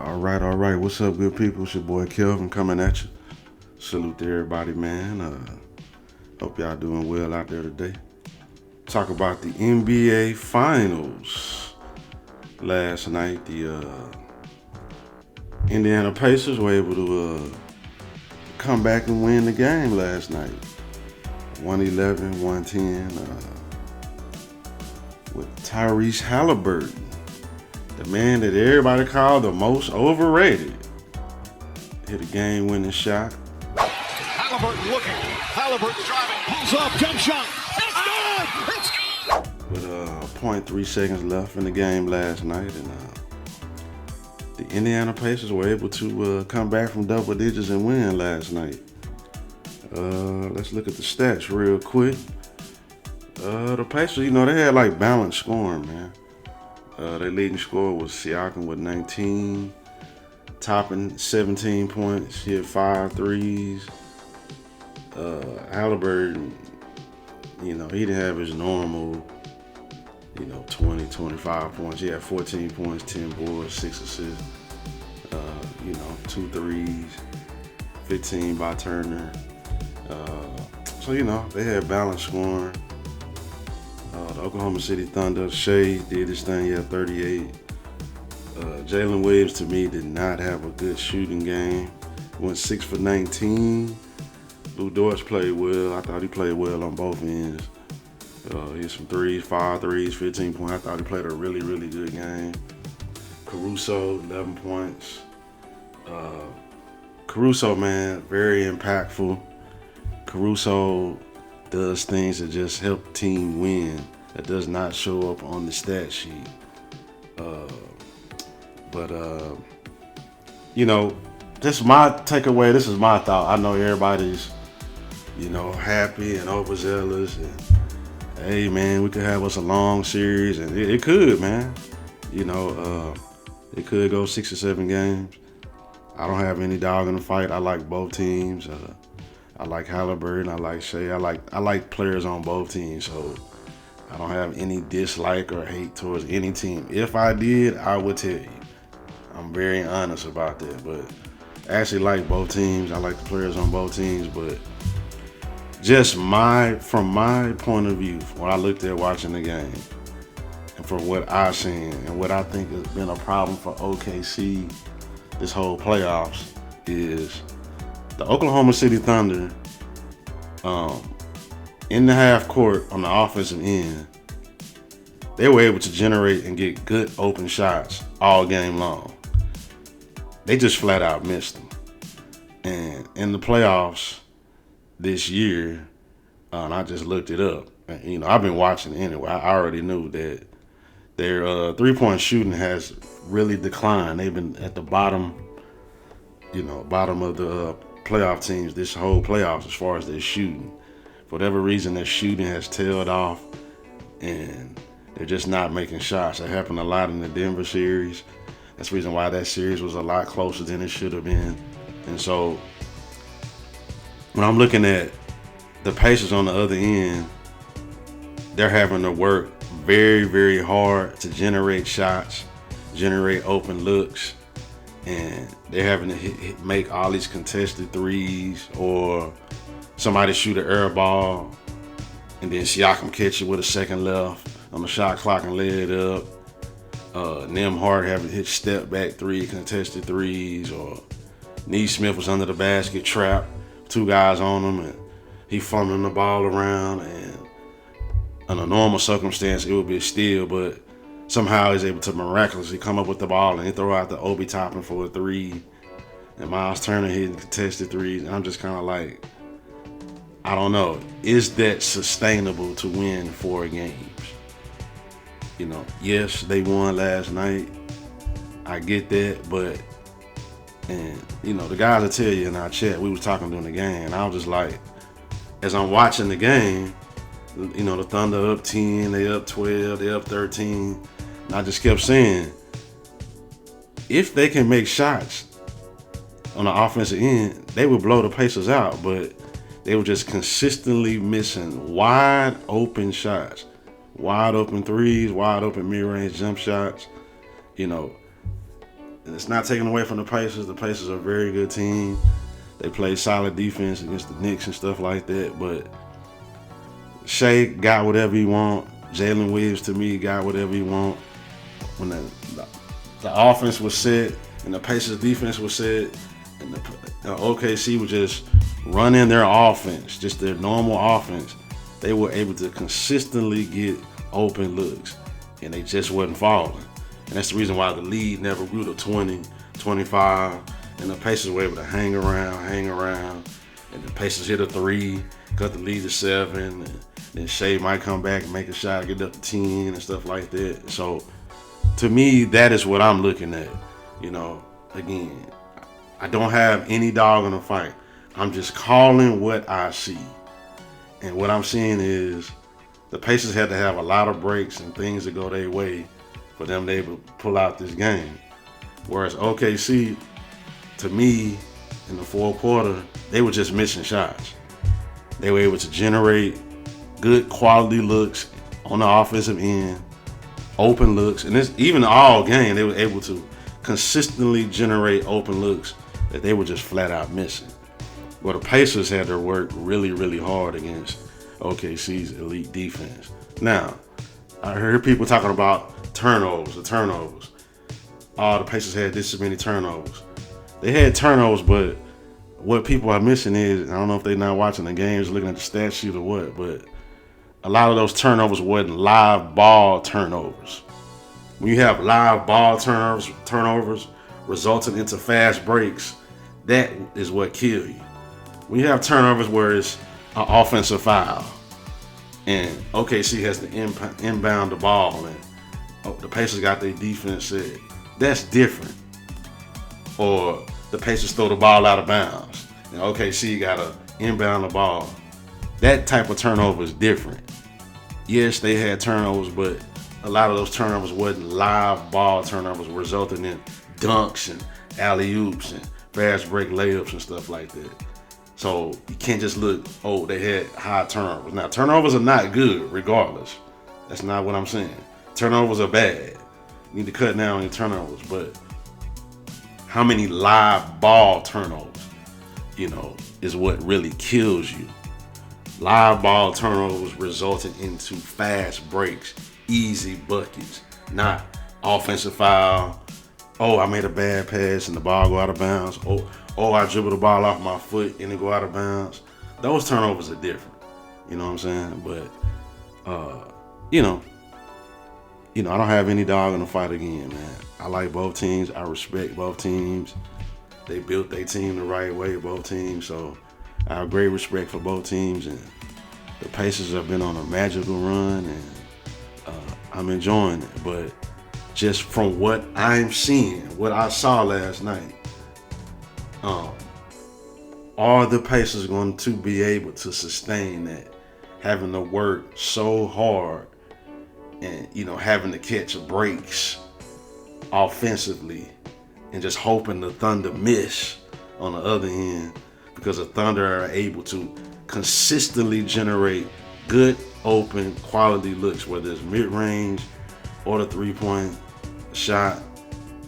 All right. What's up, good people? It's your boy Kelvin coming at you. Salute to everybody, man. Hope y'all doing well out there today. Talk about the NBA Finals. Last night, the Indiana Pacers were able to come back and win the game last night. 111, 110 with Tyrese Halliburton, the man that everybody called the most overrated. Hit a game-winning shot. Halliburton looking. Halliburton driving. Pulls up. Jump shot. It's good. With 0.3 seconds left in the game last night, and the Indiana Pacers were able to come back from double digits and win last night. Let's look at the stats real quick. The Pacers, they had like balanced scoring, man. Their leading scorer was Siakam with 19, topping 17 points. He had 5 threes. Halliburton, he didn't have his normal, 20, 25 points. He had 14 points, 10 boards, 6 assists, 2 threes, 15 by Turner. So, they had balanced scoring. The Oklahoma City Thunder, Shea did his thing. He had 38. Jalen Williams, to me, did not have a good shooting game. Went 6 for 19. Lou Dortch played well. I thought he played well on both ends. He had some threes, 5 threes, 15 points. I thought he played a really, really good game. Caruso, 11 points. Caruso, man, very impactful. Caruso does things that just help the team win. That does not show up on the stat sheet. This is my takeaway. This is my thought. I know everybody's, happy and overzealous. And, hey, man, we could have us a long series. And it could, man. It could go 6 or 7 games. I don't have any dog in the fight. I like both teams. I like Halliburton. I like Shea. I like players on both teams. So I don't have any dislike or hate towards any team. If I did, I would tell you. I'm very honest about that. But I actually like both teams. I like the players on both teams. But just from my point of view, when I looked at watching the game, and from what I've seen, and what I think has been a problem for OKC this whole playoffs, is the Oklahoma City Thunder, in the half court on the offensive end, they were able to generate and get good open shots all game long. They just flat out missed them. And in the playoffs this year, and I just looked it up, and, I've been watching anyway. I already knew that their three-point shooting has really declined. They've been at the bottom of the playoff teams this whole playoffs as far as their shooting. For whatever reason, their shooting has tailed off, and they're just not making shots. That happened a lot in the Denver series. That's the reason why that series was a lot closer than it should have been. And so when I'm looking at the Pacers on the other end, they're having to work very, very hard to generate shots, generate open looks, and they're having to make all these contested threes, or somebody shoot an air ball, and then Siakam catch it with a second left on the shot clock and lay it up. Nembhard having to hit step back three, contested threes, or Neesmith was under the basket trap, 2 guys on him, and he fumbling the ball around, and in a normal circumstance it would be a steal, but somehow he's able to miraculously come up with the ball and he throw out the Obi Toppin for a 3, and Miles Turner hitting contested threes. And I'm just kind of like, I don't know, is that sustainable to win 4 games? Yes, they won last night. I get that, but the guys will tell you in our chat, we was talking during the game, and I was just like, as I'm watching the game, the Thunder up 10, they up 12, they up 13. And I just kept saying, if they can make shots on the offensive end, they would blow the Pacers out, but they were just consistently missing wide open shots. Wide open threes, wide open mid-range jump shots. And it's not taken away from the Pacers. The Pacers are a very good team. They play solid defense against the Knicks and stuff like that. But Shea got whatever he want. Jalen Williams, to me, got whatever he want. When the offense was set and the Pacers defense was set and the OKC was just running their offense, just their normal offense, they were able to consistently get open looks, and they just wasn't falling. And that's the reason why the lead never grew to 20, 25, and the Pacers were able to hang around, and the Pacers hit a 3, cut the lead to 7, and then Shea might come back and make a shot, get up to 10 and stuff like that. So to me, that is what I'm looking at. You know, again, I don't have any dog in the fight. I'm just calling what I see. And what I'm seeing is the Pacers had to have a lot of breaks and things to go their way for them to be able to pull out this game. Whereas OKC, to me, in the fourth quarter, they were just missing shots. They were able to generate good quality looks on the offensive end, open looks, and this even all game they were able to consistently generate open looks that they were just flat out missing. Well, the Pacers had to work really, really hard against OKC's elite defense. Now, I heard people talking about the turnovers. Oh, the Pacers had this many turnovers. They had turnovers, but what people are missing is, I don't know if they're not watching the games, looking at the stat sheet or what, but a lot of those turnovers wasn't live ball turnovers. When you have live ball turnovers resulting into fast breaks, that is what kills you. When you have turnovers where it's an offensive foul and OKC has to inbound the ball and the Pacers got their defense set, that's different. Or the Pacers throw the ball out of bounds and OKC got to inbound the ball. That type of turnover is different. Yes, they had turnovers, but a lot of those turnovers wasn't live ball turnovers, resulting in dunks and alley-oops and fast break layups and stuff like that. So you can't just look, oh, they had high turnovers. Now, turnovers are not good regardless. That's not what I'm saying. Turnovers are bad. You need to cut down on your turnovers. But how many live ball turnovers, is what really kills you. Live ball turnovers resulting into fast breaks, easy buckets, not offensive foul. Oh, I made a bad pass and the ball go out of bounds. Oh, I dribble the ball off my foot and it go out of bounds. Those turnovers are different. You know what I'm saying? But, I don't have any dog in the fight again, man. I like both teams. I respect both teams. They built their team the right way, both teams. So I have great respect for both teams. And the Pacers have been on a magical run, and I'm enjoying it. But just from what I'm seeing, what I saw last night, are the Pacers going to be able to sustain that? Having to work so hard and, having to catch breaks offensively and just hoping the Thunder miss on the other end, because the Thunder are able to consistently generate good, open, quality looks, whether it's mid-range or the three-point shot,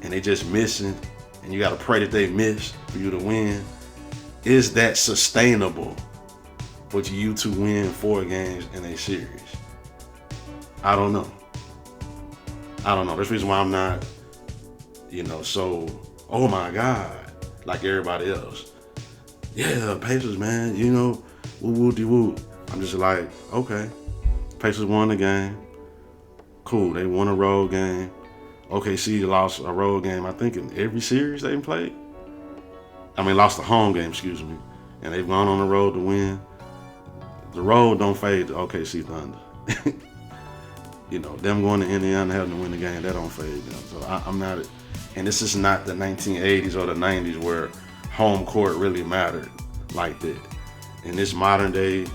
and they just missing, and you got to pray that they miss for you to win. Is that sustainable for you to win 4 games in a series? I don't know. That's the reason why I'm not, so, oh my God, like everybody else. Yeah, Pacers, man, woo-woo-de-woo. I'm just like, okay, Pacers won the game. Cool, they won a road game. OKC lost a road game, I think, in every series they played. Lost a home game, excuse me. And they've gone on the road to win. The road don't fade the OKC Thunder. Them going to Indiana having to win the game, that don't fade them. So I'm not, and this is not the 1980s or the 90s where home court really mattered like that. In this modern day,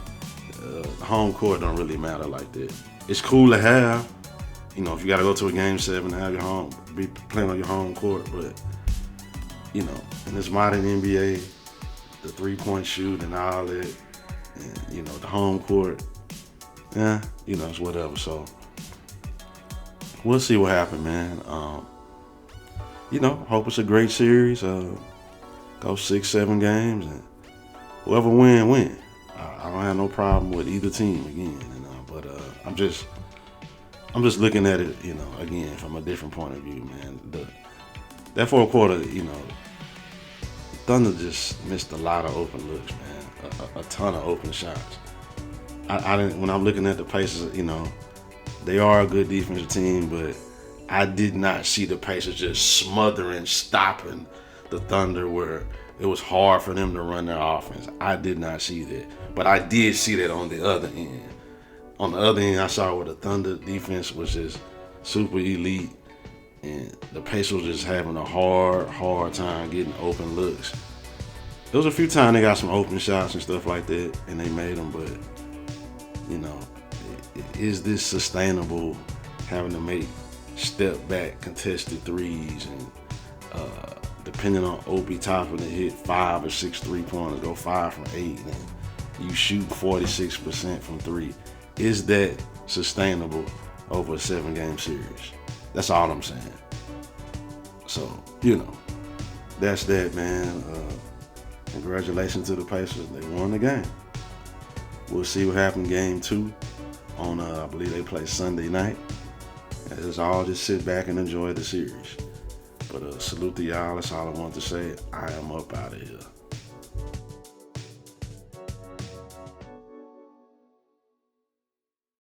home court don't really matter like that. It's cool to have, if you got to go to a game 7 and have your home, be playing on your home court, but, in this modern NBA, the three-point shoot and all that, and, the home court, it's whatever. So we'll see what happens, man. hope it's a great series. Go 6-7 games, and whoever win. I don't have no problem with either team again, But I'm just looking at it, again from a different point of view, man. That fourth quarter, Thunder just missed a lot of open looks, man. A ton of open shots. I didn't. When I'm looking at the Pacers, they are a good defensive team, but I did not see the Pacers just smothering, stopping the Thunder where it was hard for them to run their offense. I did not see that. But I did see that on the other end. On the other end, I saw where the Thunder defense was just super elite, and the Pacers just having a hard time getting open looks. There was a few times they got some open shots and stuff like that, and they made them, but, is this sustainable, having to make step-back contested threes and depending on Obi Toppin to hit 5 or 6 3-pointers, go 5 from 8, and you shoot 46% from 3. Is that sustainable over a 7-game series? That's all I'm saying. So, that's that, man. Congratulations to the Pacers. They won the game. We'll see what happens game 2 on, I believe they play Sunday night. And let's all just sit back and enjoy the series. But salute to y'all. That's all I want to say. I am up out of here.